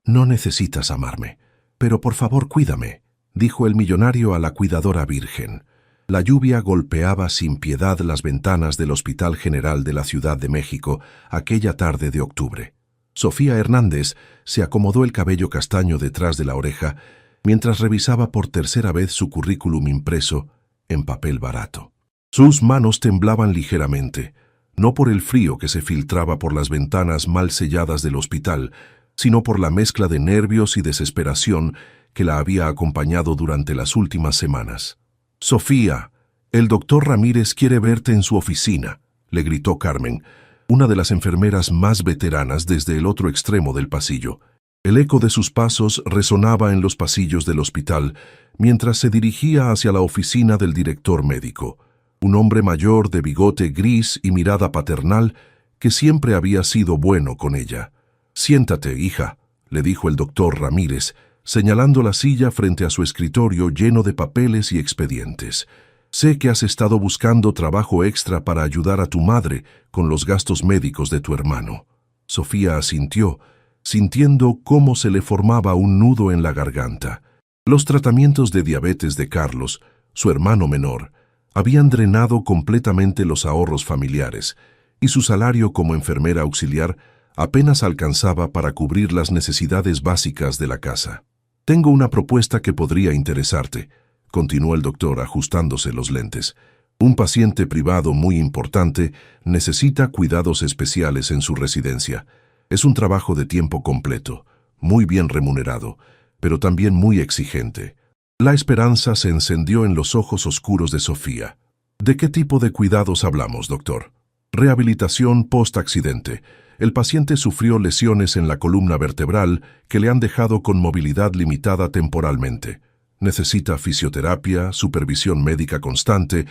No necesitas amarme, pero por favor cuídame, dijo el millonario a la cuidadora virgen. La lluvia golpeaba sin piedad las ventanas del Hospital General de la Ciudad de México aquella tarde de octubre. Sofía Hernández se acomodó el cabello castaño detrás de la oreja mientras revisaba por tercera vez su currículum impreso en papel barato. Sus manos temblaban ligeramente, no por el frío que se filtraba por las ventanas mal selladas del hospital, sino por la mezcla de nervios y desesperación que la había acompañado durante las últimas semanas. «Sofía, el doctor Ramírez quiere verte en su oficina», le gritó Carmen, una de las enfermeras más veteranas desde el otro extremo del pasillo. El eco de sus pasos resonaba en los pasillos del hospital mientras se dirigía hacia la oficina del director médico, un hombre mayor de bigote gris y mirada paternal que siempre había sido bueno con ella. «Siéntate, hija», le dijo el doctor Ramírez, señalando la silla frente a su escritorio lleno de papeles y expedientes. «Sé que has estado buscando trabajo extra para ayudar a tu madre con los gastos médicos de tu hermano». Sofía asintió, sintiendo cómo se le formaba un nudo en la garganta. Los tratamientos de diabetes de Carlos, su hermano menor, habían drenado completamente los ahorros familiares, y su salario como enfermera auxiliar apenas alcanzaba para cubrir las necesidades básicas de la casa. «Tengo una propuesta que podría interesarte», continuó el doctor ajustándose los lentes. «Un paciente privado muy importante necesita cuidados especiales en su residencia. Es un trabajo de tiempo completo, muy bien remunerado, pero también muy exigente». La esperanza se encendió en los ojos oscuros de Sofía. «¿De qué tipo de cuidados hablamos, doctor?» «Rehabilitación post-accidente. El paciente sufrió lesiones en la columna vertebral que le han dejado con movilidad limitada temporalmente. Necesita fisioterapia, supervisión médica constante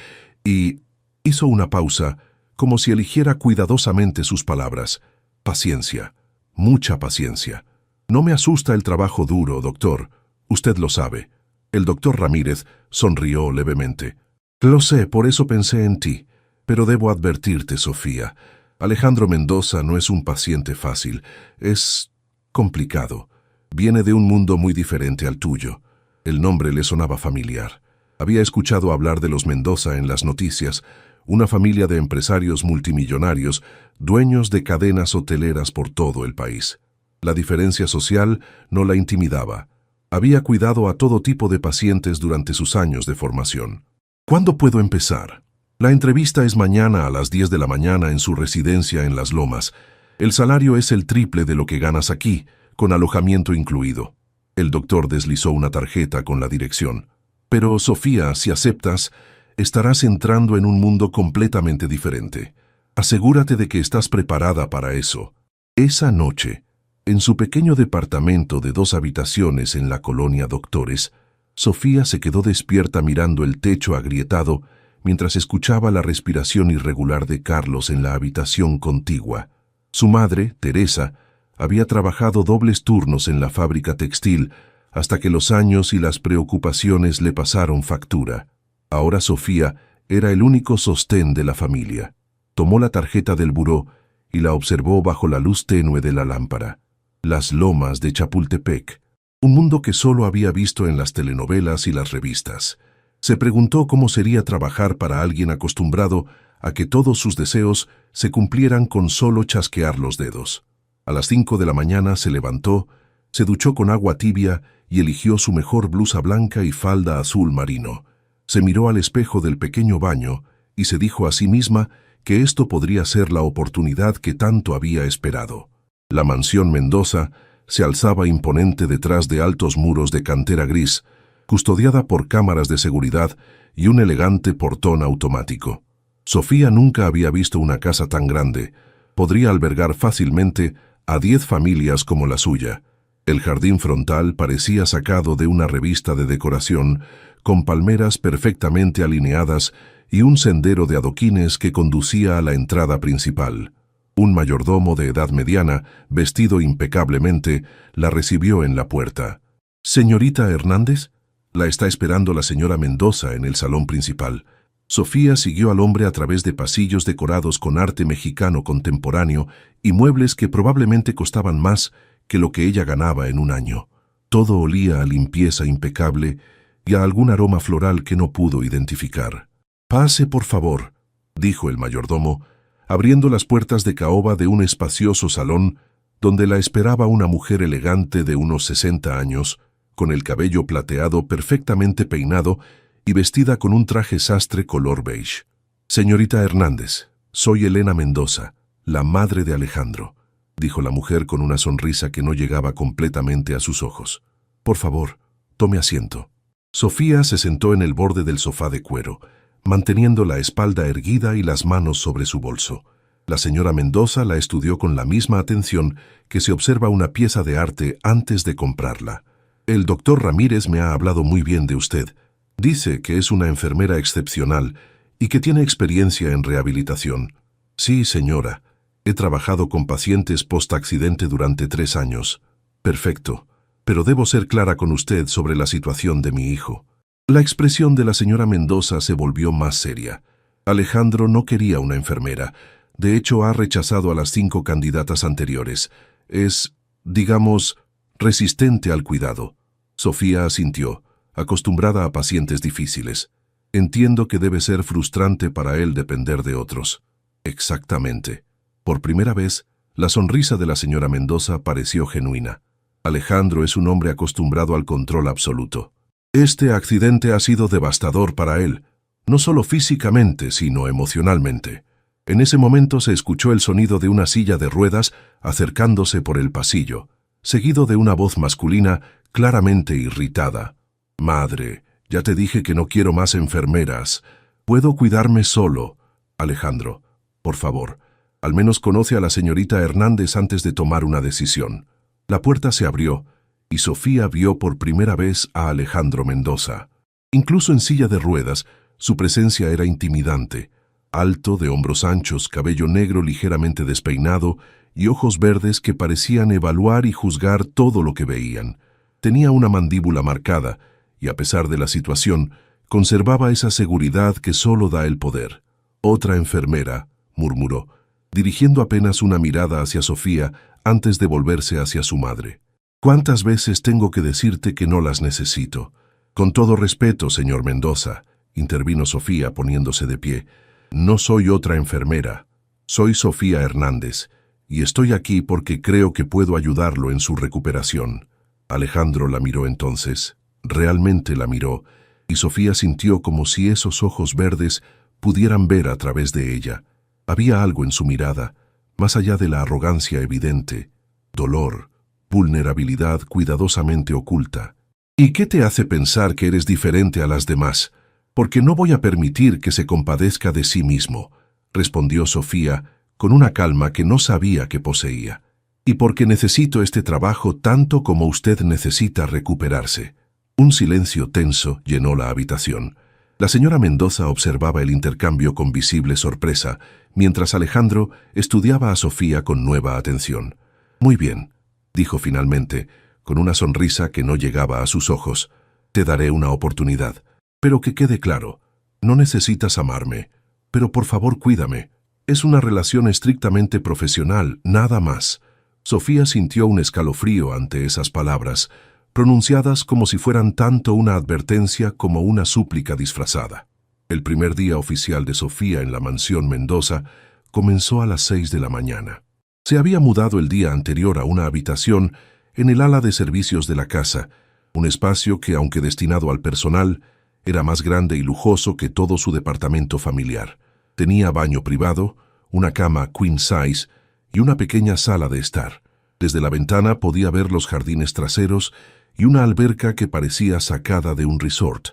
y...» Hizo una pausa, como si eligiera cuidadosamente sus palabras. «Paciencia, mucha paciencia. No me asusta el trabajo duro, doctor. Usted lo sabe». El doctor Ramírez sonrió levemente. «Lo sé, por eso pensé en ti. Pero debo advertirte, Sofía. Alejandro Mendoza no es un paciente fácil. Es complicado. Viene de un mundo muy diferente al tuyo». El nombre le sonaba familiar. Había escuchado hablar de los Mendoza en las noticias, una familia de empresarios multimillonarios, dueños de cadenas hoteleras por todo el país. La diferencia social no la intimidaba. Había cuidado a todo tipo de pacientes durante sus años de formación. «¿Cuándo puedo empezar?» «La entrevista es mañana a las 10 de la mañana en su residencia en Las Lomas. El salario es el triple de lo que ganas aquí, con alojamiento incluido». El doctor deslizó una tarjeta con la dirección. «Pero, Sofía, si aceptas, estarás entrando en un mundo completamente diferente. Asegúrate de que estás preparada para eso». Esa noche, en su pequeño departamento de 2 habitaciones en la colonia Doctores, Sofía se quedó despierta mirando el techo agrietado mientras escuchaba la respiración irregular de Carlos en la habitación contigua. Su madre, Teresa, había trabajado dobles turnos en la fábrica textil hasta que los años y las preocupaciones le pasaron factura. Ahora Sofía era el único sostén de la familia. Tomó la tarjeta del buró y la observó bajo la luz tenue de la lámpara. Las Lomas de Chapultepec, un mundo que solo había visto en las telenovelas y las revistas. Se preguntó cómo sería trabajar para alguien acostumbrado a que todos sus deseos se cumplieran con solo chasquear los dedos. A las 5 de la mañana se levantó, se duchó con agua tibia y eligió su mejor blusa blanca y falda azul marino. Se miró al espejo del pequeño baño y se dijo a sí misma que esto podría ser la oportunidad que tanto había esperado. La mansión Mendoza se alzaba imponente detrás de altos muros de cantera gris, custodiada por cámaras de seguridad y un elegante portón automático. Sofía nunca había visto una casa tan grande. Podría albergar fácilmente a 10 familias como la suya. El jardín frontal parecía sacado de una revista de decoración, con palmeras perfectamente alineadas y un sendero de adoquines que conducía a la entrada principal. Un mayordomo de edad mediana, vestido impecablemente, la recibió en la puerta. «¿Señorita Hernández?» «La está esperando la señora Mendoza en el salón principal». Sofía siguió al hombre a través de pasillos decorados con arte mexicano contemporáneo y muebles que probablemente costaban más que lo que ella ganaba en un año. Todo olía a limpieza impecable y a algún aroma floral que no pudo identificar. «Pase, por favor», dijo el mayordomo, abriendo las puertas de caoba de un espacioso salón donde la esperaba una mujer elegante de unos 60 años, con el cabello plateado perfectamente peinado y vestida con un traje sastre color beige. «Señorita Hernández, soy Elena Mendoza, la madre de Alejandro», dijo la mujer con una sonrisa que no llegaba completamente a sus ojos. «Por favor, tome asiento». Sofía se sentó en el borde del sofá de cuero, manteniendo la espalda erguida y las manos sobre su bolso. La señora Mendoza la estudió con la misma atención que se observa una pieza de arte antes de comprarla. «El doctor Ramírez me ha hablado muy bien de usted. Dice que es una enfermera excepcional y que tiene experiencia en rehabilitación». «Sí, señora. He trabajado con pacientes post-accidente durante 3 años». «Perfecto. Pero debo ser clara con usted sobre la situación de mi hijo». La expresión de la señora Mendoza se volvió más seria. Alejandro no quería una enfermera. De hecho, ha rechazado a las 5 candidatas anteriores. Es, digamos, resistente al cuidado. Sofía asintió, acostumbrada a pacientes difíciles. «Entiendo que debe ser frustrante para él depender de otros». «Exactamente». Por primera vez, la sonrisa de la señora Mendoza pareció genuina. Alejandro es un hombre acostumbrado al control absoluto. Este accidente ha sido devastador para él, no solo físicamente, sino emocionalmente. En ese momento se escuchó el sonido de una silla de ruedas acercándose por el pasillo, seguido de una voz masculina claramente irritada. «Madre, ya te dije que no quiero más enfermeras. Puedo cuidarme solo». «Alejandro, por favor, al menos conoce a la señorita Hernández antes de tomar una decisión». La puerta se abrió y Sofía vio por primera vez a Alejandro Mendoza. Incluso en silla de ruedas, su presencia era intimidante. Alto, de hombros anchos, cabello negro ligeramente despeinado y ojos verdes que parecían evaluar y juzgar todo lo que veían. Tenía una mandíbula marcada y, a pesar de la situación, conservaba esa seguridad que solo da el poder. «Otra enfermera», murmuró, dirigiendo apenas una mirada hacia Sofía antes de volverse hacia su madre. «¿Cuántas veces tengo que decirte que no las necesito?» «Con todo respeto, señor Mendoza», intervino Sofía poniéndose de pie, «no soy otra enfermera. Soy Sofía Hernández, y estoy aquí porque creo que puedo ayudarlo en su recuperación». Alejandro la miró entonces, realmente la miró, y Sofía sintió como si esos ojos verdes pudieran ver a través de ella. Había algo en su mirada, más allá de la arrogancia evidente, dolor, vulnerabilidad cuidadosamente oculta. «¿Y qué te hace pensar que eres diferente a las demás? Porque no voy a permitir que se compadezca de sí mismo», respondió Sofía con una calma que no sabía que poseía. «Y porque necesito este trabajo tanto como usted necesita recuperarse». Un silencio tenso llenó la habitación. La señora Mendoza observaba el intercambio con visible sorpresa, mientras Alejandro estudiaba a Sofía con nueva atención. «Muy bien», dijo finalmente, con una sonrisa que no llegaba a sus ojos. «Te daré una oportunidad. Pero que quede claro, no necesitas amarme. Pero por favor cuídame. Es una relación estrictamente profesional, nada más». Sofía sintió un escalofrío ante esas palabras, pronunciadas como si fueran tanto una advertencia como una súplica disfrazada. El primer día oficial de Sofía en la mansión Mendoza comenzó a las 6 de la mañana. Se había mudado el día anterior a una habitación en el ala de servicios de la casa, un espacio que, aunque destinado al personal, era más grande y lujoso que todo su departamento familiar. Tenía baño privado, una cama queen size y una pequeña sala de estar. Desde la ventana podía ver los jardines traseros y una alberca que parecía sacada de un resort.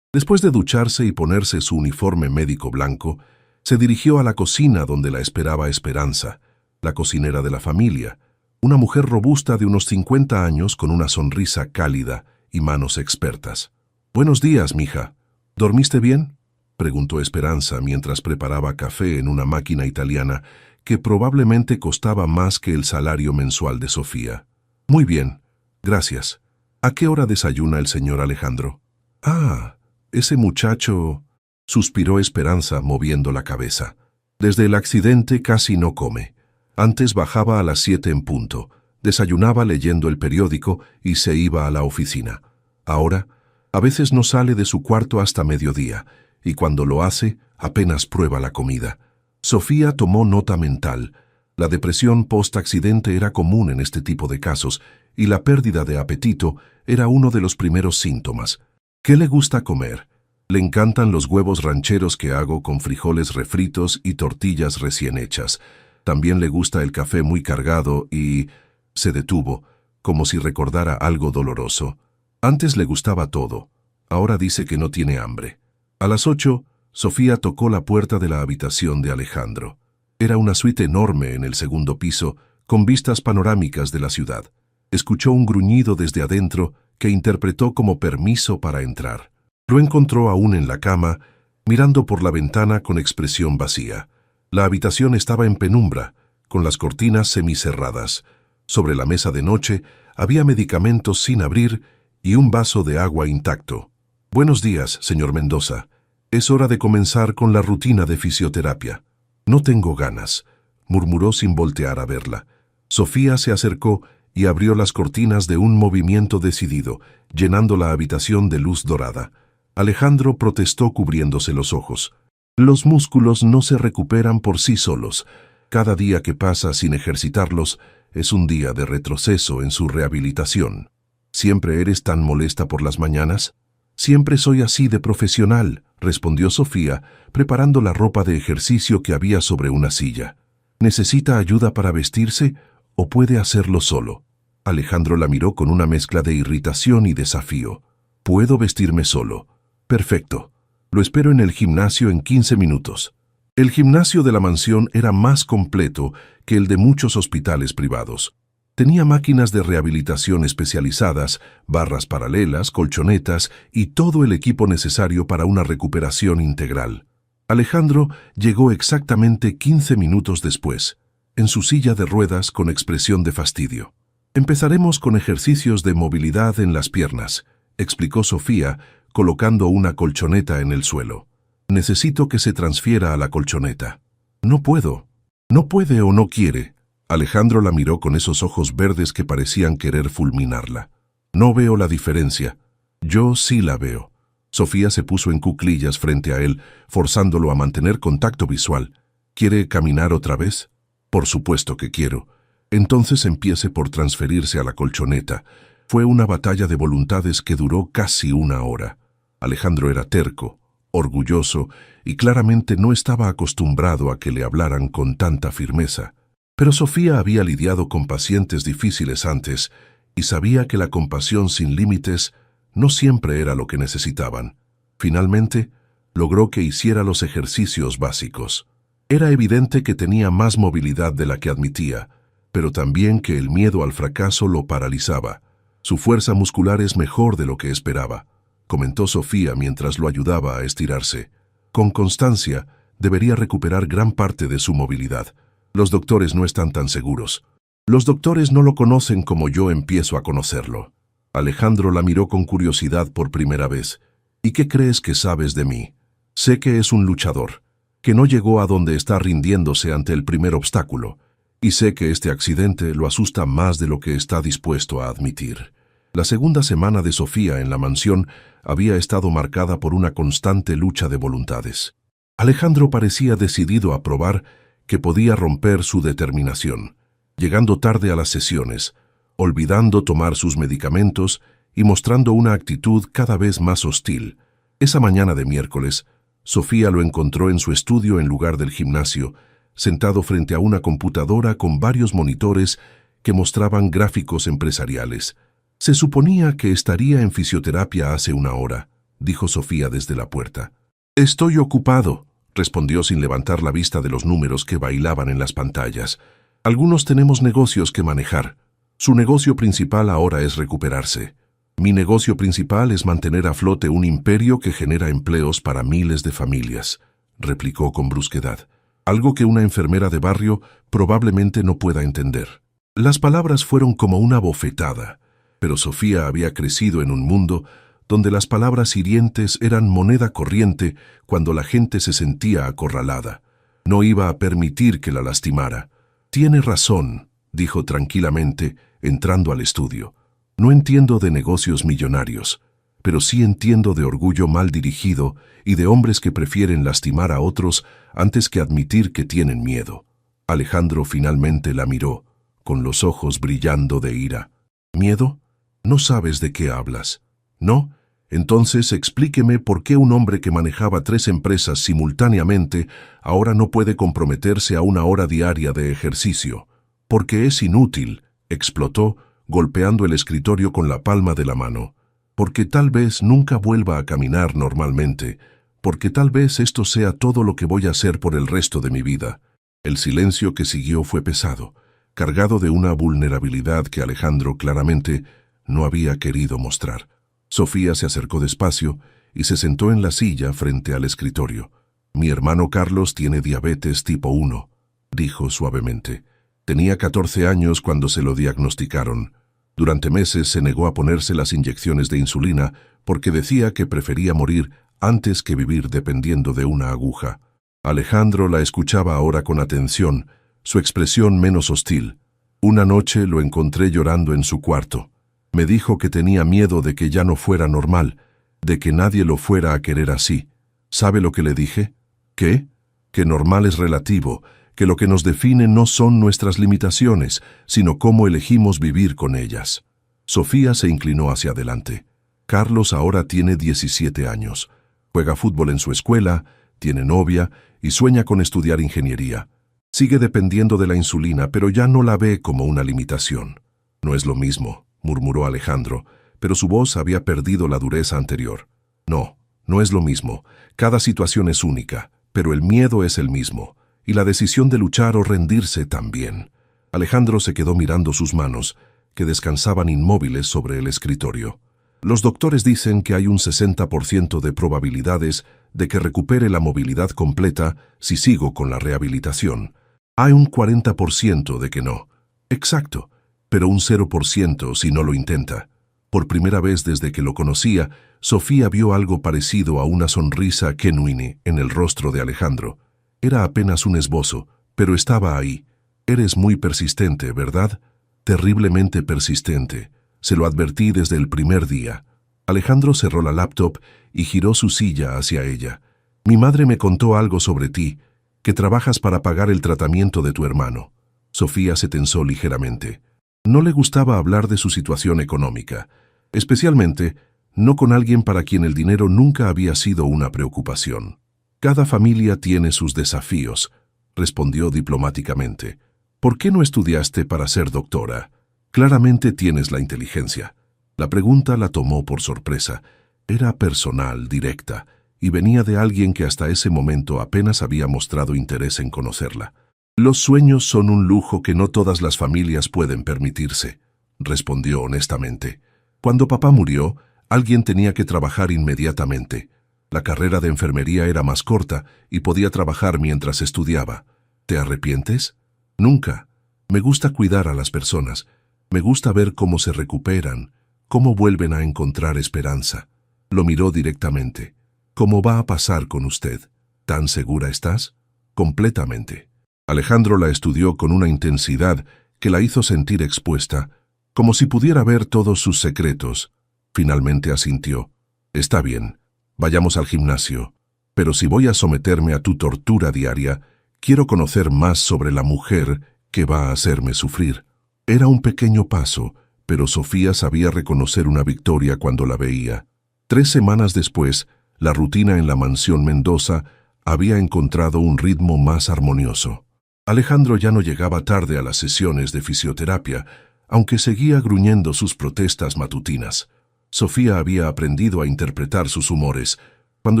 Después de ducharse y ponerse su uniforme médico blanco, se dirigió a la cocina donde la esperaba Esperanza, la cocinera de la familia, una mujer robusta de unos 50 años con una sonrisa cálida y manos expertas. «Buenos días, mija. ¿Dormiste bien?», preguntó Esperanza mientras preparaba café en una máquina italiana que probablemente costaba más que el salario mensual de Sofía. «Muy bien, gracias. ¿A qué hora desayuna el señor Alejandro?» «Ah, ese muchacho», suspiró Esperanza moviendo la cabeza. «Desde el accidente casi no come. Antes bajaba a las 7 en punto. Desayunaba leyendo el periódico y se iba a la oficina. Ahora, a veces no sale de su cuarto hasta mediodía, y cuando lo hace, apenas prueba la comida. Sofía tomó nota mental. La depresión post-accidente era común en este tipo de casos, y la pérdida de apetito era uno de los primeros síntomas. ¿Qué le gusta comer? Le encantan los huevos rancheros que hago con frijoles refritos y tortillas recién hechas. También le gusta el café muy cargado y... Se detuvo, como si recordara algo doloroso. Antes le gustaba todo. Ahora dice que no tiene hambre. A las 8, Sofía tocó la puerta de la habitación de Alejandro. Era una suite enorme en el segundo piso, con vistas panorámicas de la ciudad. Escuchó un gruñido desde adentro que interpretó como permiso para entrar. Lo encontró aún en la cama, mirando por la ventana con expresión vacía. La habitación estaba en penumbra, con las cortinas semicerradas. Sobre la mesa de noche había medicamentos sin abrir y un vaso de agua intacto. «Buenos días, señor Mendoza. Es hora de comenzar con la rutina de fisioterapia». «No tengo ganas», murmuró sin voltear a verla. Sofía se acercó y abrió las cortinas de un movimiento decidido, llenando la habitación de luz dorada. Alejandro protestó cubriéndose los ojos. «Los músculos no se recuperan por sí solos. Cada día que pasa sin ejercitarlos es un día de retroceso en su rehabilitación». «¿Siempre eres tan molesta por las mañanas?» «Siempre soy así de profesional», respondió Sofía, preparando la ropa de ejercicio que había sobre una silla. «¿Necesita ayuda para vestirse o puede hacerlo solo?» Alejandro la miró con una mezcla de irritación y desafío. «Puedo vestirme solo». «Perfecto. Lo espero en el gimnasio en 15 minutos». El gimnasio de la mansión era más completo que el de muchos hospitales privados. Tenía máquinas de rehabilitación especializadas, barras paralelas, colchonetas y todo el equipo necesario para una recuperación integral. Alejandro llegó exactamente 15 minutos después, en su silla de ruedas con expresión de fastidio. «Empezaremos con ejercicios de movilidad en las piernas», explicó Sofía, colocando una colchoneta en el suelo. «Necesito que se transfiera a la colchoneta». «No puedo». «No puede o no quiere». Alejandro la miró con esos ojos verdes que parecían querer fulminarla. «No veo la diferencia». «Yo sí la veo». Sofía se puso en cuclillas frente a él, forzándolo a mantener contacto visual. «¿Quiere caminar otra vez?» «Por supuesto que quiero». «Entonces empiece por transferirse a la colchoneta». Fue una batalla de voluntades que duró casi una hora. Alejandro era terco, orgulloso y claramente no estaba acostumbrado a que le hablaran con tanta firmeza. Pero Sofía había lidiado con pacientes difíciles antes y sabía que la compasión sin límites no siempre era lo que necesitaban. Finalmente, logró que hiciera los ejercicios básicos. Era evidente que tenía más movilidad de la que admitía, pero también que el miedo al fracaso lo paralizaba. «Su fuerza muscular es mejor de lo que esperaba», comentó Sofía mientras lo ayudaba a estirarse. «Con constancia, debería recuperar gran parte de su movilidad. Los doctores no están tan seguros. Los doctores no lo conocen como yo empiezo a conocerlo». Alejandro la miró con curiosidad por primera vez. «¿Y qué crees que sabes de mí?» «Sé que es un luchador, que no llegó a donde está rindiéndose ante el primer obstáculo. Y sé que este accidente lo asusta más de lo que está dispuesto a admitir». La segunda semana de Sofía en la mansión había estado marcada por una constante lucha de voluntades. Alejandro parecía decidido a probar que podía romper su determinación, llegando tarde a las sesiones, olvidando tomar sus medicamentos y mostrando una actitud cada vez más hostil. Esa mañana de miércoles, Sofía lo encontró en su estudio en lugar del gimnasio, sentado frente a una computadora con varios monitores que mostraban gráficos empresariales. «Se suponía que estaría en fisioterapia hace una hora», dijo Sofía desde la puerta. «Estoy ocupado», respondió sin levantar la vista de los números que bailaban en las pantallas. «Algunos tenemos negocios que manejar. Su negocio principal ahora es recuperarse. Mi negocio principal es mantener a flote un imperio que genera empleos para miles de familias», replicó con brusquedad. Algo que una enfermera de barrio probablemente no pueda entender. Las palabras fueron como una bofetada, pero Sofía había crecido en un mundo donde las palabras hirientes eran moneda corriente cuando la gente se sentía acorralada. No iba a permitir que la lastimara. «Tiene razón», dijo tranquilamente, entrando al estudio. No entiendo de negocios millonarios, pero sí entiendo de orgullo mal dirigido y de hombres que prefieren lastimar a otros antes que admitir que tienen miedo. Alejandro finalmente la miró, con los ojos brillando de ira. ¿Miedo? No sabes de qué hablas. ¿No? Entonces explíqueme por qué un hombre que manejaba 3 empresas simultáneamente ahora no puede comprometerse a 1 hora diaria de ejercicio. Porque es inútil, explotó, golpeando el escritorio con la palma de la mano. Porque tal vez nunca vuelva a caminar normalmente. Porque tal vez esto sea todo lo que voy a hacer por el resto de mi vida. El silencio que siguió fue pesado, cargado de una vulnerabilidad que Alejandro claramente no había querido mostrar. Sofía se acercó despacio y se sentó en la silla frente al escritorio. «Mi hermano Carlos tiene diabetes tipo 1», dijo suavemente. Tenía 14 años cuando se lo diagnosticaron. Durante meses se negó a ponerse las inyecciones de insulina porque decía que prefería morir antes que vivir dependiendo de una aguja. Alejandro la escuchaba ahora con atención, su expresión menos hostil. Una noche lo encontré llorando en su cuarto. Me dijo que tenía miedo de que ya no fuera normal, de que nadie lo fuera a querer así. ¿Sabe lo que le dije? ¿Qué? Que normal es relativo, que lo que nos define no son nuestras limitaciones, sino cómo elegimos vivir con ellas. Sofía se inclinó hacia adelante. Carlos ahora tiene 17 años. Juega fútbol en su escuela, tiene novia y sueña con estudiar ingeniería. Sigue dependiendo de la insulina, pero ya no la ve como una limitación. No es lo mismo, murmuró Alejandro, pero su voz había perdido la dureza anterior. No, no es lo mismo. Cada situación es única, pero el miedo es el mismo, y la decisión de luchar o rendirse también. Alejandro se quedó mirando sus manos, que descansaban inmóviles sobre el escritorio. Los doctores dicen que hay un 60% de probabilidades de que recupere la movilidad completa si sigo con la rehabilitación. Hay un 40% de que no. Exacto, pero un 0% si no lo intenta. Por primera vez desde que lo conocía, Sofía vio algo parecido a una sonrisa genuina en el rostro de Alejandro. Era apenas un esbozo, pero estaba ahí. Eres muy persistente, ¿verdad? Terriblemente persistente. Se lo advertí desde el primer día. Alejandro cerró la laptop y giró su silla hacia ella. Mi madre me contó algo sobre ti, que trabajas para pagar el tratamiento de tu hermano. Sofía se tensó ligeramente. No le gustaba hablar de su situación económica, especialmente no con alguien para quien el dinero nunca había sido una preocupación. Cada familia tiene sus desafíos, respondió diplomáticamente. ¿Por qué no estudiaste para ser doctora? Claramente tienes la inteligencia. La pregunta la tomó por sorpresa. Era personal, directa, y venía de alguien que hasta ese momento apenas había mostrado interés en conocerla. Los sueños son un lujo que no todas las familias pueden permitirse, respondió honestamente. Cuando papá murió, alguien tenía que trabajar inmediatamente. La carrera de enfermería era más corta y podía trabajar mientras estudiaba. ¿Te arrepientes? Nunca. Me gusta cuidar a las personas. Me gusta ver cómo se recuperan, cómo vuelven a encontrar esperanza. Lo miró directamente. ¿Cómo va a pasar con usted? ¿Tan segura estás? Completamente. Alejandro la estudió con una intensidad que la hizo sentir expuesta, como si pudiera ver todos sus secretos. Finalmente asintió. Está bien, vayamos al gimnasio. Pero si voy a someterme a tu tortura diaria, quiero conocer más sobre la mujer que va a hacerme sufrir. Era un pequeño paso, pero Sofía sabía reconocer una victoria cuando la veía. 3 semanas después, la rutina en la mansión Mendoza había encontrado un ritmo más armonioso. Alejandro ya no llegaba tarde a las sesiones de fisioterapia, aunque seguía gruñendo sus protestas matutinas. Sofía había aprendido a interpretar sus humores. Cuando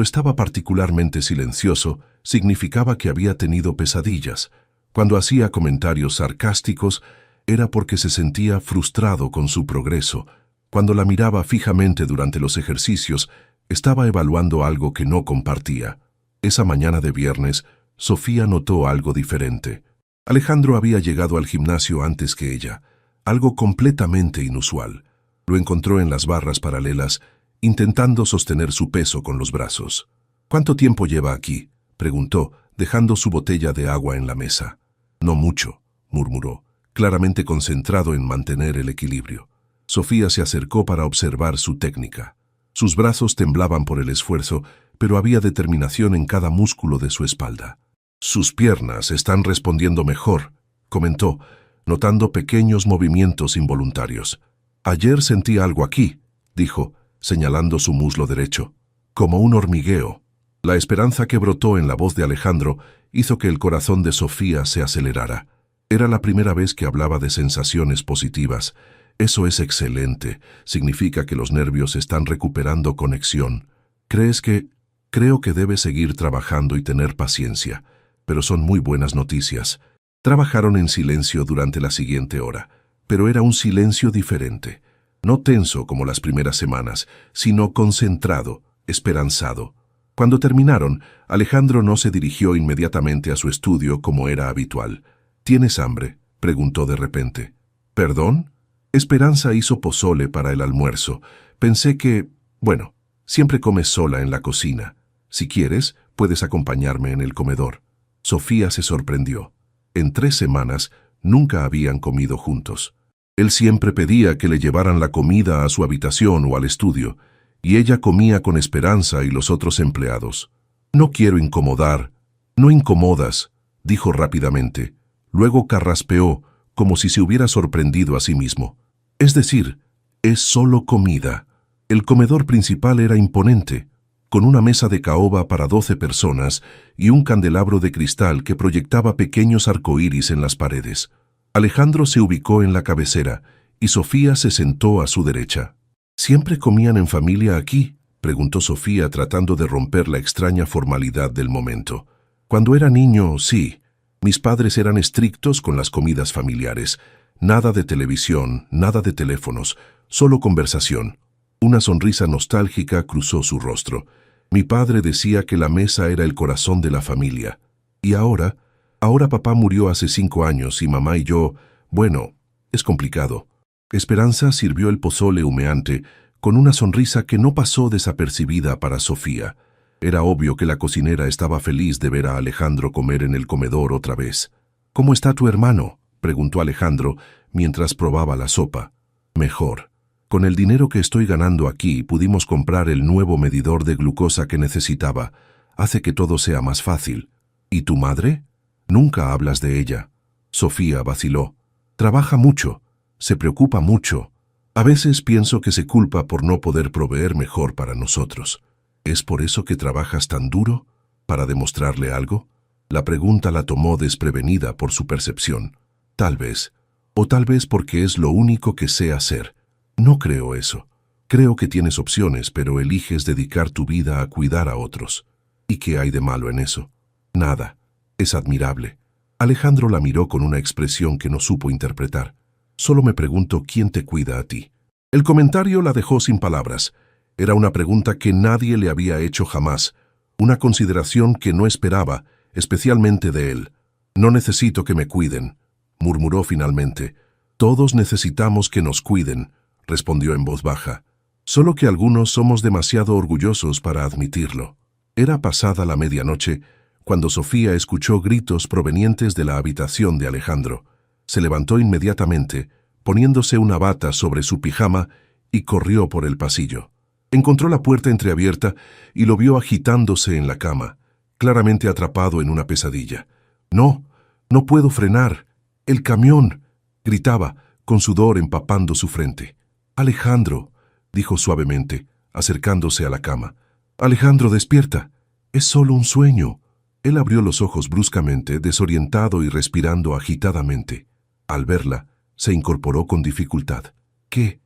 estaba particularmente silencioso, significaba que había tenido pesadillas. Cuando hacía comentarios sarcásticos, era porque se sentía frustrado con su progreso. Cuando la miraba fijamente durante los ejercicios, estaba evaluando algo que no compartía. Esa mañana de viernes, Sofía notó algo diferente. Alejandro había llegado al gimnasio antes que ella, algo completamente inusual. Lo encontró en las barras paralelas, intentando sostener su peso con los brazos. ¿Cuánto tiempo lleva aquí?, preguntó, dejando su botella de agua en la mesa. No mucho, murmuró. claramente concentrado en mantener el equilibrio. Sofía se acercó para observar su técnica. Sus brazos temblaban por el esfuerzo, pero había determinación en cada músculo de su espalda. «Sus piernas están respondiendo mejor», comentó, notando pequeños movimientos involuntarios. «Ayer sentí algo aquí», dijo, señalando su muslo derecho, «como un hormigueo». La esperanza que brotó en la voz de Alejandro hizo que el corazón de Sofía se acelerara. Era la primera vez que hablaba de sensaciones positivas. «Eso es excelente. Significa que los nervios están recuperando conexión. Creo que debes seguir trabajando y tener paciencia, pero son muy buenas noticias». Trabajaron en silencio durante la siguiente hora, pero era un silencio diferente. No tenso como las primeras semanas, sino concentrado, esperanzado. Cuando terminaron, Alejandro no se dirigió inmediatamente a su estudio como era habitual. «¿Tienes hambre?», preguntó de repente. «¿Perdón?». Esperanza hizo pozole para el almuerzo. Pensé que, bueno, siempre comes sola en la cocina. Si quieres, puedes acompañarme en el comedor. Sofía se sorprendió. En 3 semanas nunca habían comido juntos. Él siempre pedía que le llevaran la comida a su habitación o al estudio, y ella comía con Esperanza y los otros empleados. «No quiero incomodar». «No incomodas», dijo rápidamente. Luego carraspeó, como si se hubiera sorprendido a sí mismo. «Es decir, es solo comida». El comedor principal era imponente, con una mesa de caoba para 12 personas y un candelabro de cristal que proyectaba pequeños arcoíris en las paredes. Alejandro se ubicó en la cabecera y Sofía se sentó a su derecha. «¿Siempre comían en familia aquí?», preguntó Sofía tratando de romper la extraña formalidad del momento. «Cuando era niño, sí. Mis padres eran estrictos con las comidas familiares. Nada de televisión, nada de teléfonos, solo conversación». Una sonrisa nostálgica cruzó su rostro. «Mi padre decía que la mesa era el corazón de la familia. Y ahora papá murió hace 5 años y mamá y yo, bueno, es complicado». Esperanza sirvió el pozole humeante con una sonrisa que no pasó desapercibida para Sofía. Era obvio que la cocinera estaba feliz de ver a Alejandro comer en el comedor otra vez. «¿Cómo está tu hermano?», preguntó Alejandro mientras probaba la sopa. «Mejor. Con el dinero que estoy ganando aquí pudimos comprar el nuevo medidor de glucosa que necesitaba. Hace que todo sea más fácil». «¿Y tu madre?». «Nunca hablas de ella». Sofía vaciló. «Trabaja mucho. Se preocupa mucho. A veces pienso que se culpa por no poder proveer mejor para nosotros». «¿Es por eso que trabajas tan duro? ¿Para demostrarle algo?». La pregunta la tomó desprevenida por su percepción. «Tal vez. O tal vez porque es lo único que sé hacer». «No creo eso. Creo que tienes opciones, pero eliges dedicar tu vida a cuidar a otros». «¿Y qué hay de malo en eso?». «Nada. Es admirable». Alejandro la miró con una expresión que no supo interpretar. «Solo me pregunto quién te cuida a ti». El comentario la dejó sin palabras. Era una pregunta que nadie le había hecho jamás, una consideración que no esperaba, especialmente de él. «No necesito que me cuiden», murmuró finalmente. «Todos necesitamos que nos cuiden», respondió en voz baja. «Solo que algunos somos demasiado orgullosos para admitirlo». Era pasada la medianoche cuando Sofía escuchó gritos provenientes de la habitación de Alejandro. Se levantó inmediatamente, poniéndose una bata sobre su pijama, y corrió por el pasillo. Encontró la puerta entreabierta y lo vio agitándose en la cama, claramente atrapado en una pesadilla. «No, no puedo frenar. El camión», gritaba, con sudor empapando su frente. «Alejandro», dijo suavemente, acercándose a la cama. «Alejandro, despierta. Es solo un sueño». Él abrió los ojos bruscamente, desorientado y respirando agitadamente. Al verla, se incorporó con dificultad. «¿Qué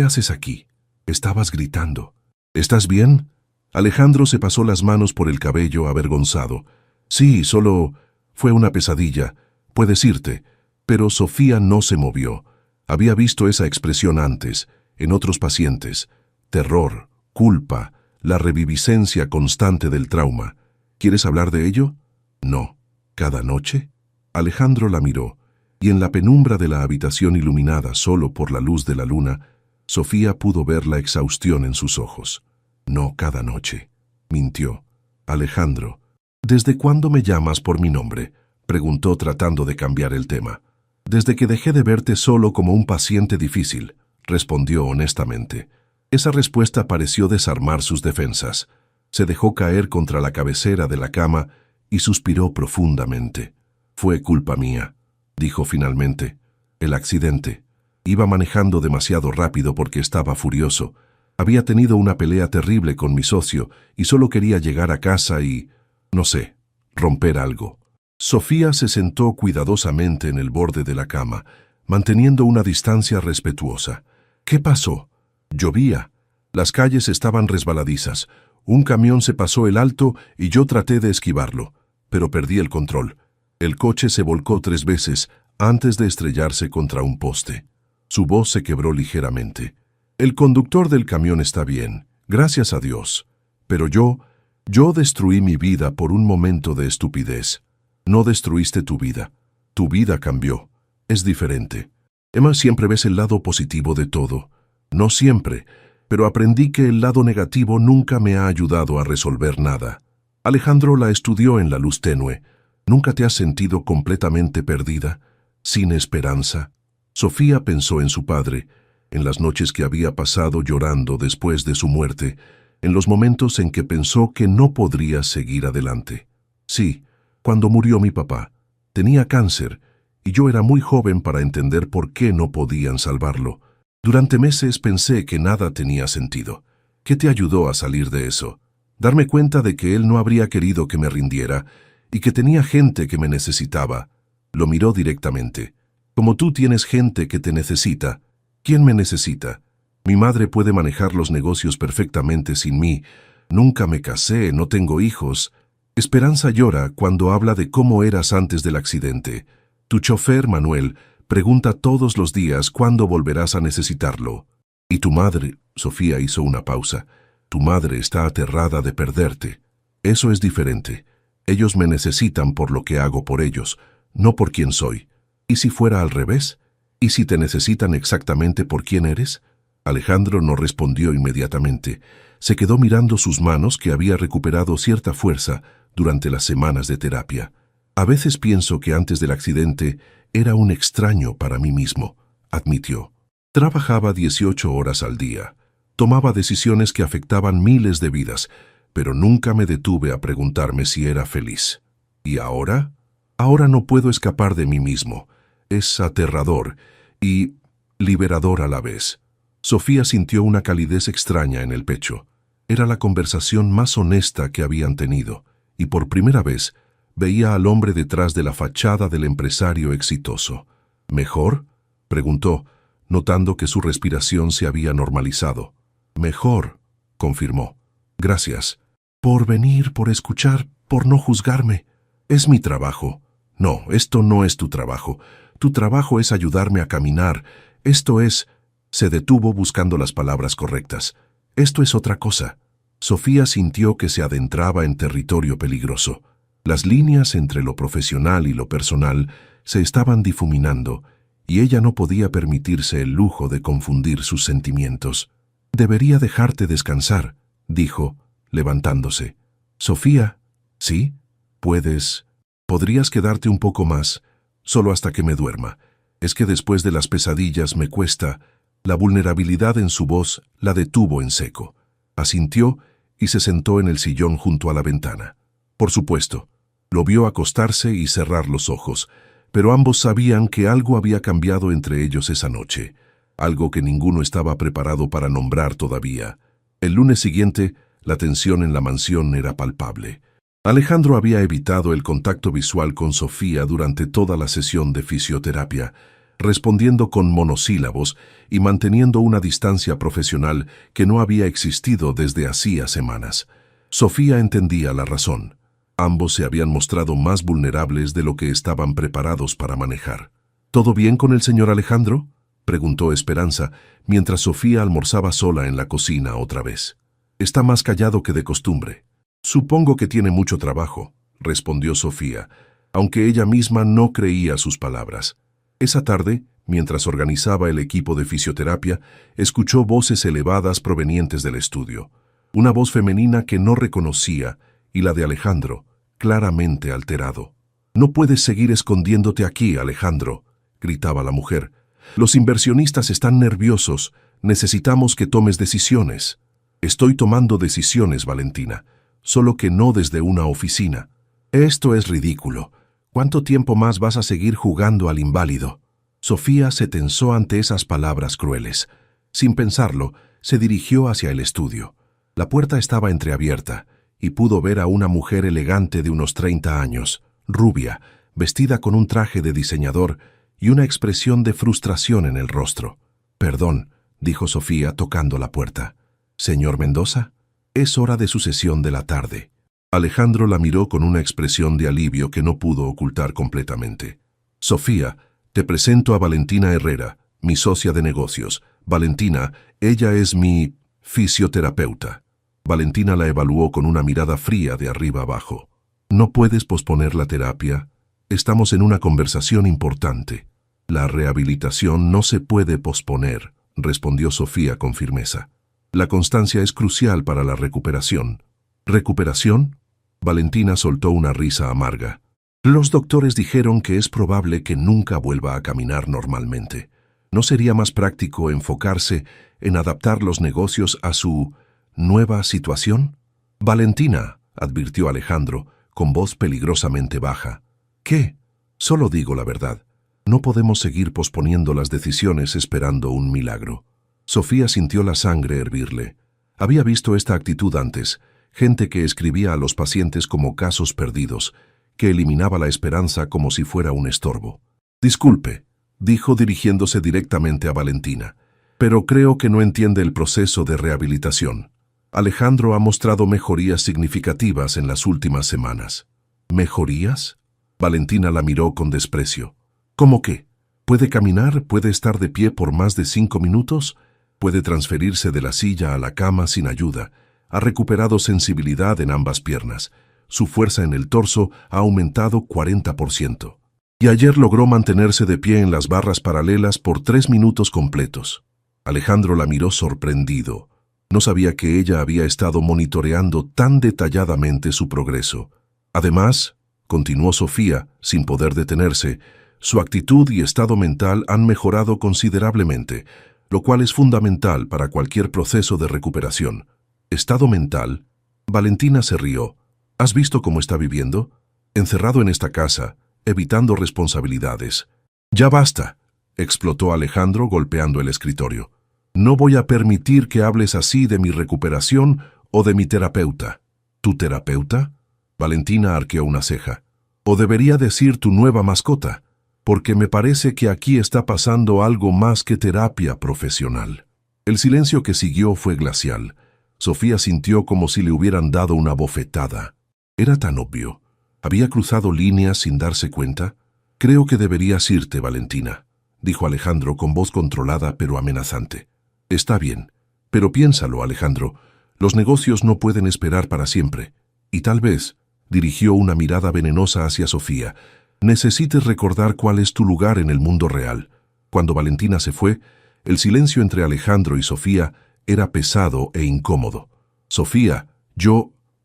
haces aquí? Estabas gritando». «¿Estás bien?». Alejandro se pasó las manos por el cabello avergonzado. «Sí, solo fue una pesadilla. Puedes irte». Pero Sofía no se movió. Había visto esa expresión antes, en otros pacientes. Terror, culpa, la reviviscencia constante del trauma. «¿Quieres hablar de ello?». «No». «¿Cada noche?». Alejandro la miró, y en la penumbra de la habitación iluminada solo por la luz de la luna, Sofía pudo ver la exhaustión en sus ojos. «No cada noche», mintió. «Alejandro, ¿desde cuándo me llamas por mi nombre?», preguntó tratando de cambiar el tema. Desde que dejé de verte solo como un paciente difícil, respondió honestamente. Esa respuesta pareció desarmar sus defensas. Se dejó caer contra la cabecera de la cama y suspiró profundamente. Fue culpa mía, dijo finalmente. El accidente. Iba manejando demasiado rápido porque estaba furioso. Había tenido una pelea terrible con mi socio y solo quería llegar a casa y, no sé, romper algo. Sofía se sentó cuidadosamente en el borde de la cama, manteniendo una distancia respetuosa. ¿Qué pasó? Llovía. Las calles estaban resbaladizas. Un camión se pasó el alto y yo traté de esquivarlo, pero perdí el control. El coche se volcó 3 veces antes de estrellarse contra un poste. Su voz se quebró ligeramente. El conductor del camión está bien, gracias a Dios. Pero yo destruí mi vida por un momento de estupidez. No destruiste tu vida. Tu vida cambió. Es diferente. Emma, siempre ves el lado positivo de todo. No siempre, pero aprendí que el lado negativo nunca me ha ayudado a resolver nada. Alejandro la estudió en la luz tenue. ¿Nunca te has sentido completamente perdida, sin esperanza? Sofía pensó en su padre, en las noches que había pasado llorando después de su muerte, en los momentos en que pensó que no podría seguir adelante. Sí, cuando murió mi papá, tenía cáncer, y yo era muy joven para entender por qué no podían salvarlo. Durante meses pensé que nada tenía sentido. ¿Qué te ayudó a salir de eso? Darme cuenta de que él no habría querido que me rindiera y que tenía gente que me necesitaba. Lo miró directamente. Como tú tienes gente que te necesita, ¿quién me necesita? Mi madre puede manejar los negocios perfectamente sin mí. Nunca me casé, no tengo hijos. Esperanza llora cuando habla de cómo eras antes del accidente. Tu chofer, Manuel, pregunta todos los días cuándo volverás a necesitarlo. Y tu madre, Sofía hizo una pausa, tu madre está aterrada de perderte. Eso es diferente. Ellos me necesitan por lo que hago por ellos, no por quién soy. ¿Y si fuera al revés? ¿Y si te necesitan exactamente por quién eres? Alejandro no respondió inmediatamente. Se quedó mirando sus manos, que había recuperado cierta fuerza durante las semanas de terapia. A veces pienso que antes del accidente era un extraño para mí mismo, admitió. Trabajaba 18 horas al día. Tomaba decisiones que afectaban miles de vidas, pero nunca me detuve a preguntarme si era feliz. ¿Y ahora? Ahora no puedo escapar de mí mismo. Es aterrador y liberador a la vez. Sofía sintió una calidez extraña en el pecho. Era la conversación más honesta que habían tenido, y por primera vez veía al hombre detrás de la fachada del empresario exitoso. ¿Mejor?, preguntó, notando que su respiración se había normalizado. Mejor, confirmó. Gracias. Por venir, por escuchar, por no juzgarme. Es mi trabajo. No, esto no es tu trabajo. Tu trabajo es ayudarme a caminar. Esto es... Se detuvo buscando las palabras correctas. Esto es otra cosa. Sofía sintió que se adentraba en territorio peligroso. Las líneas entre lo profesional y lo personal se estaban difuminando, y ella no podía permitirse el lujo de confundir sus sentimientos. Debería dejarte descansar, dijo, levantándose. Sofía, ¿sí? Podrías quedarte un poco más, solo hasta que me duerma. Es que después de las pesadillas me cuesta... La vulnerabilidad en su voz la detuvo en seco. Asintió y se sentó en el sillón junto a la ventana. Por supuesto, lo vio acostarse y cerrar los ojos, pero ambos sabían que algo había cambiado entre ellos esa noche, algo que ninguno estaba preparado para nombrar todavía. El lunes siguiente, la tensión en la mansión era palpable. Alejandro había evitado el contacto visual con Sofía durante toda la sesión de fisioterapia, respondiendo con monosílabos y manteniendo una distancia profesional que no había existido desde hacía semanas. Sofía entendía la razón. Ambos se habían mostrado más vulnerables de lo que estaban preparados para manejar. ¿Todo bien con el señor Alejandro?, preguntó Esperanza, mientras Sofía almorzaba sola en la cocina otra vez. Está más callado que de costumbre. Supongo que tiene mucho trabajo, respondió Sofía, aunque ella misma no creía sus palabras. Esa tarde, mientras organizaba el equipo de fisioterapia, escuchó voces elevadas provenientes del estudio. Una voz femenina que no reconocía, y la de Alejandro, claramente alterado. «No puedes seguir escondiéndote aquí, Alejandro», gritaba la mujer. Los inversionistas están nerviosos. Necesitamos que tomes decisiones. Estoy tomando decisiones, Valentina, solo que no desde una oficina. Esto es ridículo. ¿Cuánto tiempo más vas a seguir jugando al inválido? Sofía se tensó ante esas palabras crueles. Sin pensarlo, se dirigió hacia el estudio. La puerta estaba entreabierta y pudo ver a una mujer elegante de unos 30 años, rubia, vestida con un traje de diseñador y una expresión de frustración en el rostro. «Perdón», dijo Sofía tocando la puerta. «¿Señor Mendoza? Es hora de su sesión de la tarde». Alejandro la miró con una expresión de alivio que no pudo ocultar completamente. «Sofía, te presento a Valentina Herrera, mi socia de negocios. Valentina, ella es mi fisioterapeuta». Valentina la evaluó con una mirada fría de arriba abajo. «¿No puedes posponer la terapia? Estamos en una conversación importante». «La rehabilitación no se puede posponer», respondió Sofía con firmeza. «La constancia es crucial para la recuperación». «¿Recuperación?». Valentina soltó una risa amarga. «Los doctores dijeron que es probable que nunca vuelva a caminar normalmente. ¿No sería más práctico enfocarse en adaptar los negocios a su nueva situación?». «Valentina», advirtió Alejandro, con voz peligrosamente baja. «¿Qué? Solo digo la verdad. No podemos seguir posponiendo las decisiones esperando un milagro». Sofía sintió la sangre hervirle. Había visto esta actitud antes, gente que escribía a los pacientes como casos perdidos, que eliminaba la esperanza como si fuera un estorbo. «Disculpe», dijo dirigiéndose directamente a Valentina, «pero creo que no entiende el proceso de rehabilitación. Alejandro ha mostrado mejorías significativas en las últimas semanas». «¿Mejorías?». Valentina la miró con desprecio. «¿Cómo qué? ¿Puede caminar? ¿Puede estar de pie por más de 5 minutos? Puede transferirse de la silla a la cama sin ayuda. Ha recuperado sensibilidad en ambas piernas. Su fuerza en el torso ha aumentado 40%. Y ayer logró mantenerse de pie en las barras paralelas por 3 minutos completos». Alejandro la miró sorprendido. No sabía que ella había estado monitoreando tan detalladamente su progreso. Además, continuó Sofía, sin poder detenerse, su actitud y estado mental han mejorado considerablemente, lo cual es fundamental para cualquier proceso de recuperación. ¿Estado mental? Valentina se rió. ¿Has visto cómo está viviendo? Encerrado en esta casa, evitando responsabilidades. «Ya basta», explotó Alejandro golpeando el escritorio. «No voy a permitir que hables así de mi recuperación o de mi terapeuta». «¿Tu terapeuta?». Valentina arqueó una ceja. «O debería decir tu nueva mascota, porque me parece que aquí está pasando algo más que terapia profesional». El silencio que siguió fue glacial. Sofía sintió como si le hubieran dado una bofetada. Era tan obvio. ¿Había cruzado líneas sin darse cuenta? «Creo que deberías irte, Valentina», dijo Alejandro con voz controlada pero amenazante. «Está bien, pero piénsalo, Alejandro. Los negocios no pueden esperar para siempre. Y tal vez», dirigió una mirada venenosa hacia Sofía, «necesites recordar cuál es tu lugar en el mundo real». Cuando Valentina se fue, el silencio entre Alejandro y Sofía era pesado e incómodo. «Sofía,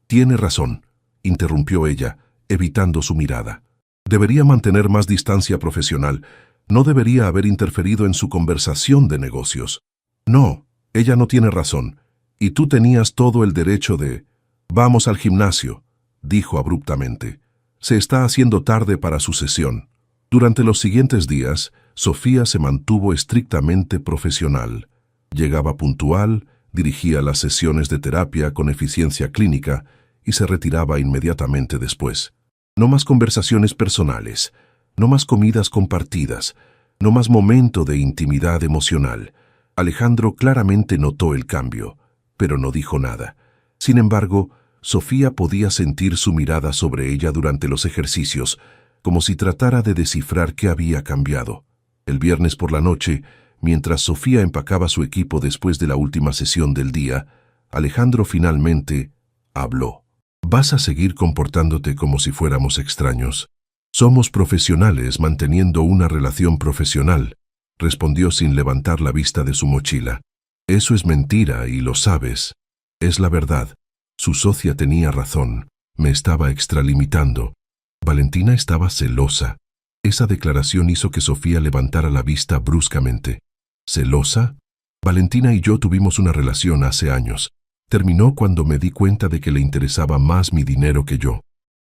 tiene razón», interrumpió ella, evitando su mirada. «Debería mantener más distancia profesional. No debería haber interferido en su conversación de negocios». «No, ella no tiene razón. Y tú tenías todo el derecho de...». «Vamos al gimnasio», dijo abruptamente. «Se está haciendo tarde para su sesión». Durante los siguientes días, Sofía se mantuvo estrictamente profesional. Llegaba puntual, dirigía las sesiones de terapia con eficiencia clínica y se retiraba inmediatamente después. No más conversaciones personales, no más comidas compartidas, no más momento de intimidad emocional. Alejandro claramente notó el cambio, pero no dijo nada. Sin embargo, Sofía podía sentir su mirada sobre ella durante los ejercicios, como si tratara de descifrar qué había cambiado. El viernes por la noche, mientras Sofía empacaba su equipo después de la última sesión del día, Alejandro finalmente habló. «Vas a seguir comportándote como si fuéramos extraños. Somos profesionales manteniendo una relación profesional», respondió sin levantar la vista de su mochila. «Eso es mentira y lo sabes. Es la verdad. Su socia tenía razón. Me estaba extralimitando». Valentina estaba celosa. Esa declaración hizo que Sofía levantara la vista bruscamente. ¿Celosa? Valentina y yo tuvimos una relación hace años. Terminó cuando me di cuenta de que le interesaba más mi dinero que yo.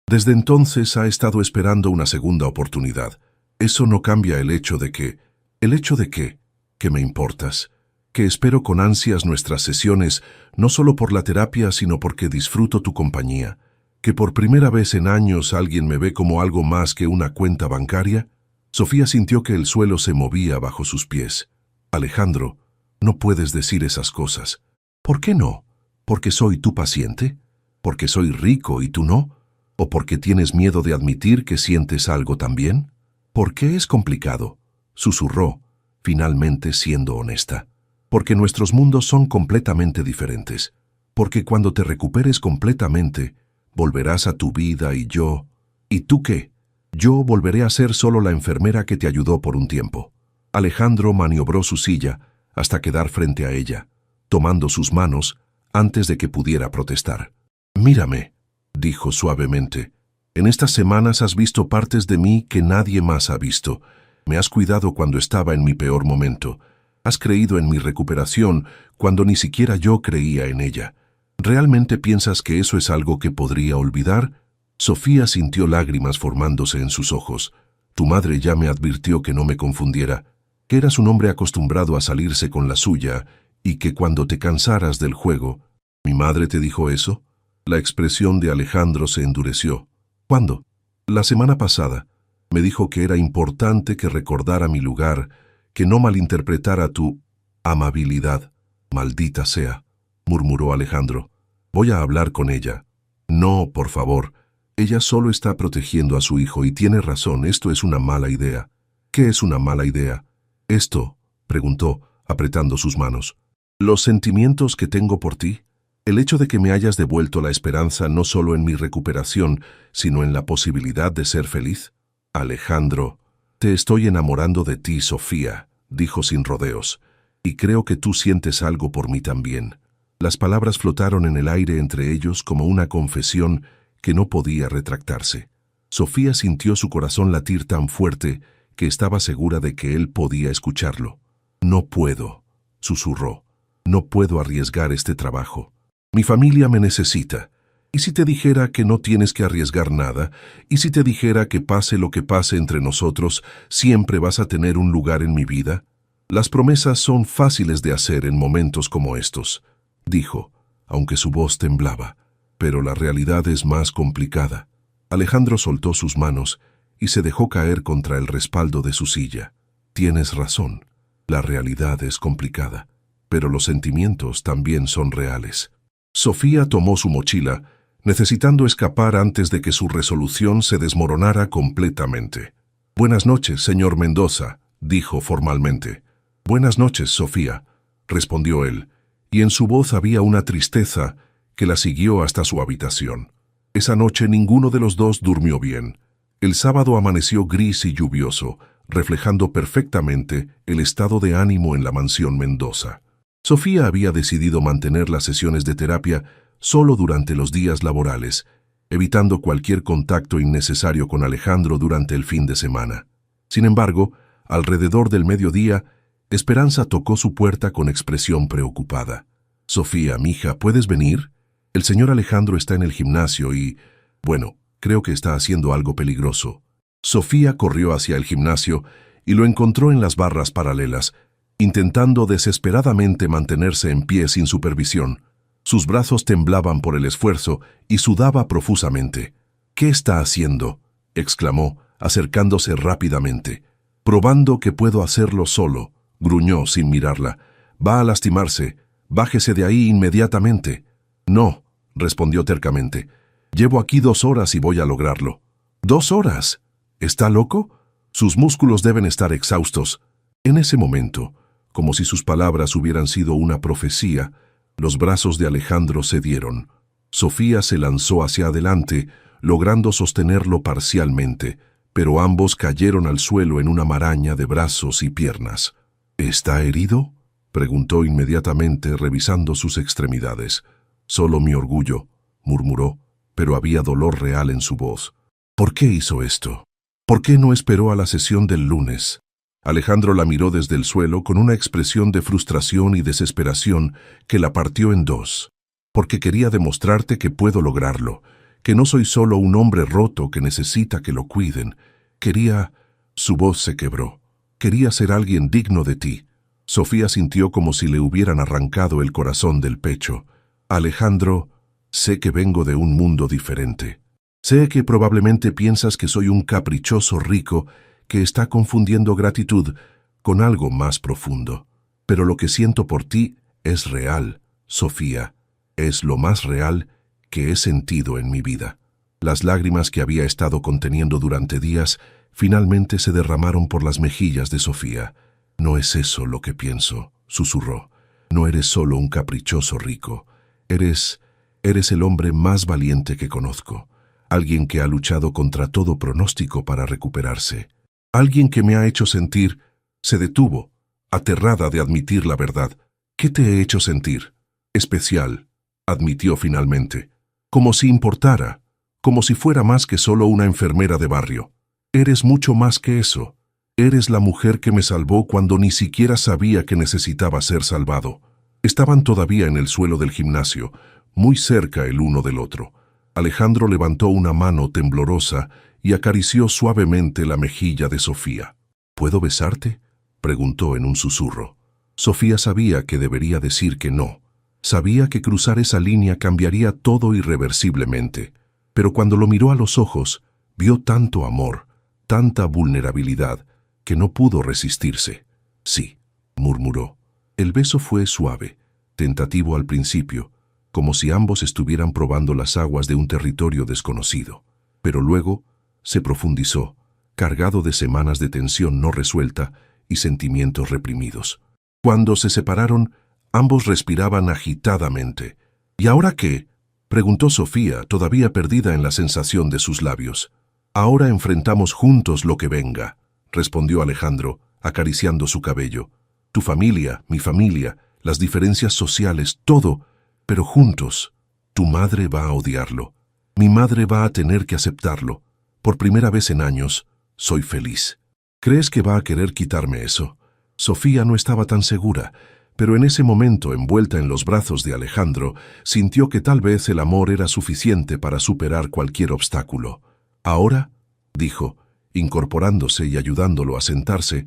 Desde entonces ha estado esperando una segunda oportunidad. Eso no cambia el hecho de que... ¿El hecho de qué? Que me importas. Que espero con ansias nuestras sesiones, no solo por la terapia, sino porque disfruto tu compañía. Que por primera vez en años alguien me ve como algo más que una cuenta bancaria. Sofía sintió que el suelo se movía bajo sus pies. Alejandro, no puedes decir esas cosas. ¿Por qué no? ¿Porque soy tu paciente? ¿Porque soy rico y tú no? ¿O porque tienes miedo de admitir que sientes algo también? ¿Por qué es complicado? Susurró, finalmente siendo honesta. Porque nuestros mundos son completamente diferentes. Porque cuando te recuperes completamente, volverás a tu vida y yo... ¿Y tú qué? Yo volveré a ser solo la enfermera que te ayudó por un tiempo. Alejandro maniobró su silla hasta quedar frente a ella, tomando sus manos antes de que pudiera protestar. «Mírame», dijo suavemente. «En estas semanas has visto partes de mí que nadie más ha visto. Me has cuidado cuando estaba en mi peor momento. Has creído en mi recuperación cuando ni siquiera yo creía en ella. ¿Realmente piensas que eso es algo que podría olvidar?» Sofía sintió lágrimas formándose en sus ojos. «Tu madre ya me advirtió que no me confundiera, que eras un hombre acostumbrado a salirse con la suya y que cuando te cansaras del juego...» «¿Mi madre te dijo eso?» La expresión de Alejandro se endureció. «¿Cuándo?» «La semana pasada. Me dijo que era importante que recordara mi lugar, que no malinterpretara tu amabilidad». «Maldita sea», murmuró Alejandro. «Voy a hablar con ella». «No, por favor. Ella solo está protegiendo a su hijo y tiene razón, esto es una mala idea». «¿Qué es una mala idea?» «Esto», preguntó, apretando sus manos. «¿Los sentimientos que tengo por ti? El hecho de que me hayas devuelto la esperanza no solo en mi recuperación, sino en la posibilidad de ser feliz». «Alejandro, te estoy enamorando de ti, Sofía», dijo sin rodeos, «y creo que tú sientes algo por mí también». Las palabras flotaron en el aire entre ellos como una confesión que no podía retractarse. Sofía sintió su corazón latir tan fuerte que estaba segura de que él podía escucharlo. «No puedo», susurró. «No puedo arriesgar este trabajo. Mi familia me necesita. ¿Y si te dijera que no tienes que arriesgar nada? ¿Y si te dijera que pase lo que pase entre nosotros, siempre vas a tener un lugar en mi vida? Las promesas son fáciles de hacer en momentos como estos», dijo, aunque su voz temblaba. «Pero la realidad es más complicada». Alejandro soltó sus manos y se dejó caer contra el respaldo de su silla. «Tienes razón. La realidad es complicada, pero los sentimientos también son reales». Sofía tomó su mochila, necesitando escapar antes de que su resolución se desmoronara completamente. «Buenas noches, señor Mendoza», dijo formalmente. «Buenas noches, Sofía», respondió él, y en su voz había una tristeza que la siguió hasta su habitación. Esa noche ninguno de los dos durmió bien. El sábado amaneció gris y lluvioso, reflejando perfectamente el estado de ánimo en la mansión Mendoza. Sofía había decidido mantener las sesiones de terapia solo durante los días laborales, evitando cualquier contacto innecesario con Alejandro durante el fin de semana. Sin embargo, alrededor del mediodía, Esperanza tocó su puerta con expresión preocupada. «Sofía, mija, ¿puedes venir? El señor Alejandro está en el gimnasio y, bueno, creo que está haciendo algo peligroso». Sofía corrió hacia el gimnasio y lo encontró en las barras paralelas, intentando desesperadamente mantenerse en pie sin supervisión. Sus brazos temblaban por el esfuerzo y sudaba profusamente. «¿Qué está haciendo?», exclamó, acercándose rápidamente. «Probando que puedo hacerlo solo», gruñó sin mirarla. «Va a lastimarse. Bájese de ahí inmediatamente». «No», respondió tercamente. «Llevo aquí 2 horas y voy a lograrlo». «¿2 horas? ¿Está loco? Sus músculos deben estar exhaustos». En ese momento, como si sus palabras hubieran sido una profecía, los brazos de Alejandro cedieron. Sofía se lanzó hacia adelante, logrando sostenerlo parcialmente, pero ambos cayeron al suelo en una maraña de brazos y piernas. «¿Está herido?», preguntó inmediatamente, revisando sus extremidades. «Solo mi orgullo», murmuró, pero había dolor real en su voz. «¿Por qué hizo esto?». ¿Por qué no esperó a la sesión del lunes? Alejandro la miró desde el suelo con una expresión de frustración y desesperación que la partió en dos. Porque quería demostrarte que puedo lograrlo, que no soy solo un hombre roto que necesita que lo cuiden. Quería... Su voz se quebró. Quería ser alguien digno de ti. Sofía sintió como si le hubieran arrancado el corazón del pecho. Alejandro, sé que vengo de un mundo diferente. Sé que probablemente piensas que soy un caprichoso rico que está confundiendo gratitud con algo más profundo. Pero lo que siento por ti es real, Sofía. Es lo más real que he sentido en mi vida. Las lágrimas que había estado conteniendo durante días finalmente se derramaron por las mejillas de Sofía. No es eso lo que pienso, susurró. No eres solo un caprichoso rico. Eres el hombre más valiente que conozco. Alguien que ha luchado contra todo pronóstico para recuperarse. Alguien que me ha hecho sentir... Se detuvo, aterrada de admitir la verdad. ¿Qué te he hecho sentir? Especial, admitió finalmente. Como si importara, como si fuera más que solo una enfermera de barrio. Eres mucho más que eso. Eres la mujer que me salvó cuando ni siquiera sabía que necesitaba ser salvado. Estaban todavía en el suelo del gimnasio, muy cerca el uno del otro. Alejandro levantó una mano temblorosa y acarició suavemente la mejilla de Sofía. ¿Puedo besarte?, preguntó en un susurro. Sofía sabía que debería decir que no. Sabía que cruzar esa línea cambiaría todo irreversiblemente. Pero cuando lo miró a los ojos, vio tanto amor, tanta vulnerabilidad, que no pudo resistirse. Sí, murmuró. El beso fue suave, tentativo al principio, como si ambos estuvieran probando las aguas de un territorio desconocido. Pero luego se profundizó, cargado de semanas de tensión no resuelta y sentimientos reprimidos. Cuando se separaron, ambos respiraban agitadamente. ¿Y ahora qué?, preguntó Sofía, todavía perdida en la sensación de sus labios. Ahora enfrentamos juntos lo que venga, respondió Alejandro, acariciando su cabello. Tu familia, mi familia, las diferencias sociales, todo, pero juntos. Tu madre va a odiarlo. Mi madre va a tener que aceptarlo. Por primera vez en años, soy feliz. ¿Crees que va a querer quitarme eso? Sofía no estaba tan segura, pero en ese momento, envuelta en los brazos de Alejandro, sintió que tal vez el amor era suficiente para superar cualquier obstáculo. Ahora, dijo, incorporándose y ayudándolo a sentarse,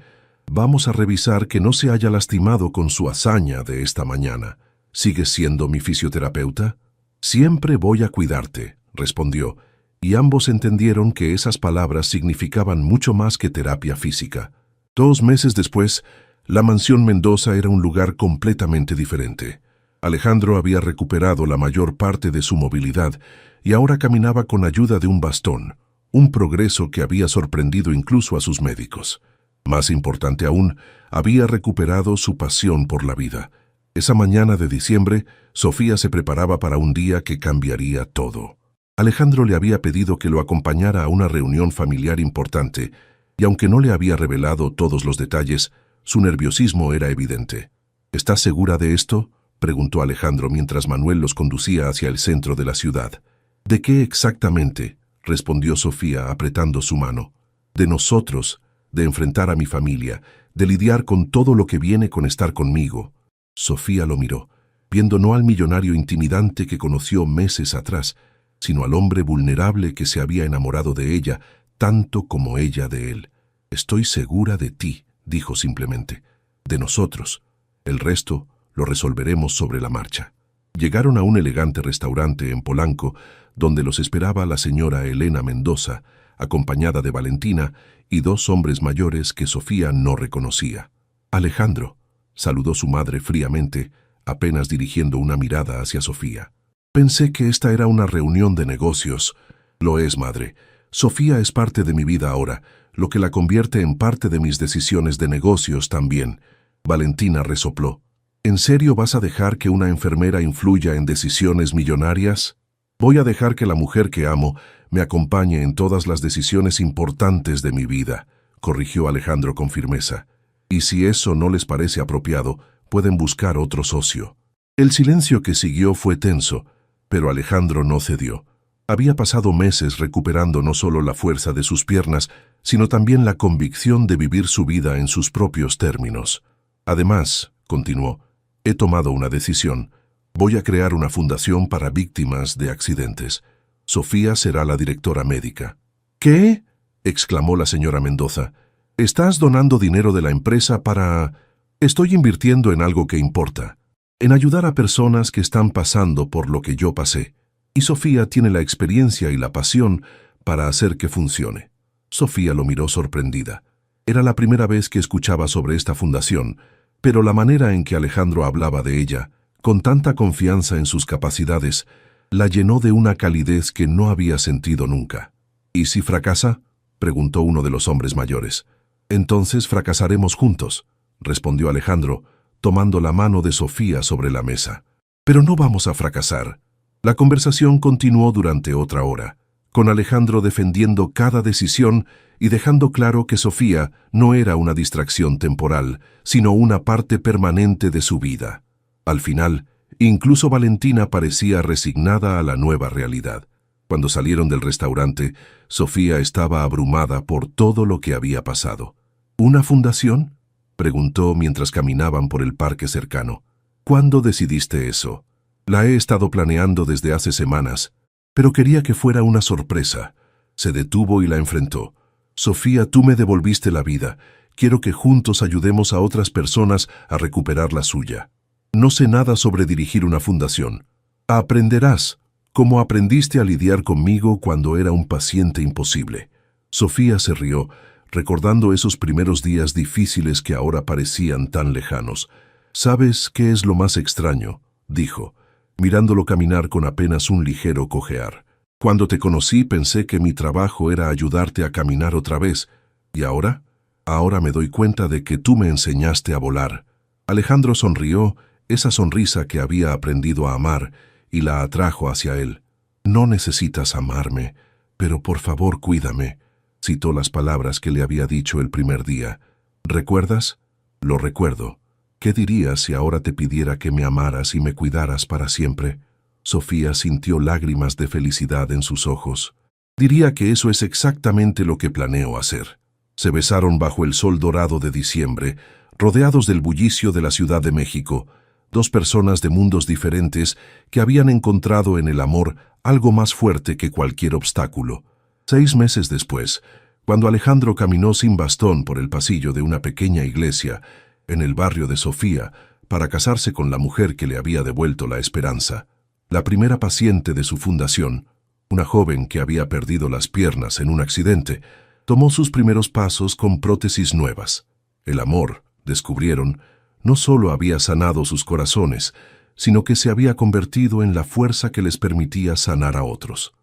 vamos a revisar que no se haya lastimado con su hazaña de esta mañana. ¿Sigues siendo mi fisioterapeuta? Siempre voy a cuidarte, respondió, y ambos entendieron que esas palabras significaban mucho más que terapia física. 2 meses después, la mansión Mendoza era un lugar completamente diferente. Alejandro había recuperado la mayor parte de su movilidad y ahora caminaba con ayuda de un bastón, un progreso que había sorprendido incluso a sus médicos. Más importante aún, había recuperado su pasión por la vida. Esa mañana de diciembre, Sofía se preparaba para un día que cambiaría todo. Alejandro le había pedido que lo acompañara a una reunión familiar importante, y aunque no le había revelado todos los detalles, su nerviosismo era evidente. ¿Estás segura de esto?, preguntó Alejandro mientras Manuel los conducía hacia el centro de la ciudad. ¿De qué exactamente?, respondió Sofía apretando su mano. De nosotros, de enfrentar a mi familia, de lidiar con todo lo que viene con estar conmigo. Sofía lo miró, viendo no al millonario intimidante que conoció meses atrás, sino al hombre vulnerable que se había enamorado de ella, tanto como ella de él. Estoy segura de ti, dijo simplemente. De nosotros. El resto lo resolveremos sobre la marcha. Llegaron a un elegante restaurante en Polanco, donde los esperaba la señora Elena Mendoza, acompañada de Valentina y 2 hombres mayores que Sofía no reconocía. Alejandro, saludó su madre fríamente, apenas dirigiendo una mirada hacia Sofía. Pensé que esta era una reunión de negocios. Lo es, madre. Sofía es parte de mi vida ahora, lo que la convierte en parte de mis decisiones de negocios también. Valentina resopló. ¿En serio vas a dejar que una enfermera influya en decisiones millonarias? Voy a dejar que la mujer que amo me acompañe en todas las decisiones importantes de mi vida, corrigió Alejandro con firmeza. Y si eso no les parece apropiado, pueden buscar otro socio. El silencio que siguió fue tenso, pero Alejandro no cedió. Había pasado meses recuperando no solo la fuerza de sus piernas, sino también la convicción de vivir su vida en sus propios términos. Además, continuó, he tomado una decisión. Voy a crear una fundación para víctimas de accidentes. Sofía será la directora médica. ¿Qué? Exclamó la señora Mendoza. ¿Estás donando dinero de la empresa para...? Estoy invirtiendo en algo que importa, en ayudar a personas que están pasando por lo que yo pasé. Y Sofía tiene la experiencia y la pasión para hacer que funcione. Sofía lo miró sorprendida. Era la primera vez que escuchaba sobre esta fundación, pero la manera en que Alejandro hablaba de ella, con tanta confianza en sus capacidades, la llenó de una calidez que no había sentido nunca. ¿Y si fracasa?, preguntó uno de los hombres mayores. Entonces fracasaremos juntos, respondió Alejandro, tomando la mano de Sofía sobre la mesa. Pero no vamos a fracasar. La conversación continuó durante otra hora, con Alejandro defendiendo cada decisión y dejando claro que Sofía no era una distracción temporal, sino una parte permanente de su vida. Al final, incluso Valentina parecía resignada a la nueva realidad. Cuando salieron del restaurante, Sofía estaba abrumada por todo lo que había pasado. ¿Una fundación?, preguntó mientras caminaban por el parque cercano. ¿Cuándo decidiste eso? La he estado planeando desde hace semanas, pero quería que fuera una sorpresa. Se detuvo y la enfrentó. Sofía, tú me devolviste la vida. Quiero que juntos ayudemos a otras personas a recuperar la suya. No sé nada sobre dirigir una fundación. Aprenderás, como aprendiste a lidiar conmigo cuando era un paciente imposible. Sofía se rió, recordando esos primeros días difíciles que ahora parecían tan lejanos. ¿Sabes qué es lo más extraño?, dijo, mirándolo caminar con apenas un ligero cojear. Cuando te conocí pensé que mi trabajo era ayudarte a caminar otra vez. ¿Y ahora? Ahora me doy cuenta de que tú me enseñaste a volar. Alejandro sonrió, esa sonrisa que había aprendido a amar, y la atrajo hacia él. No necesitas amarme, pero por favor cuídame. Citó las palabras que le había dicho el primer día. ¿Recuerdas? Lo recuerdo. ¿Qué dirías si ahora te pidiera que me amaras y me cuidaras para siempre? Sofía sintió lágrimas de felicidad en sus ojos. Diría que eso es exactamente lo que planeo hacer. Se besaron bajo el sol dorado de diciembre, rodeados del bullicio de la Ciudad de México, dos personas de mundos diferentes que habían encontrado en el amor algo más fuerte que cualquier obstáculo. 6 meses después, cuando Alejandro caminó sin bastón por el pasillo de una pequeña iglesia, en el barrio de Sofía, para casarse con la mujer que le había devuelto la esperanza, la primera paciente de su fundación, una joven que había perdido las piernas en un accidente, tomó sus primeros pasos con prótesis nuevas. El amor, descubrieron, no solo había sanado sus corazones, sino que se había convertido en la fuerza que les permitía sanar a otros.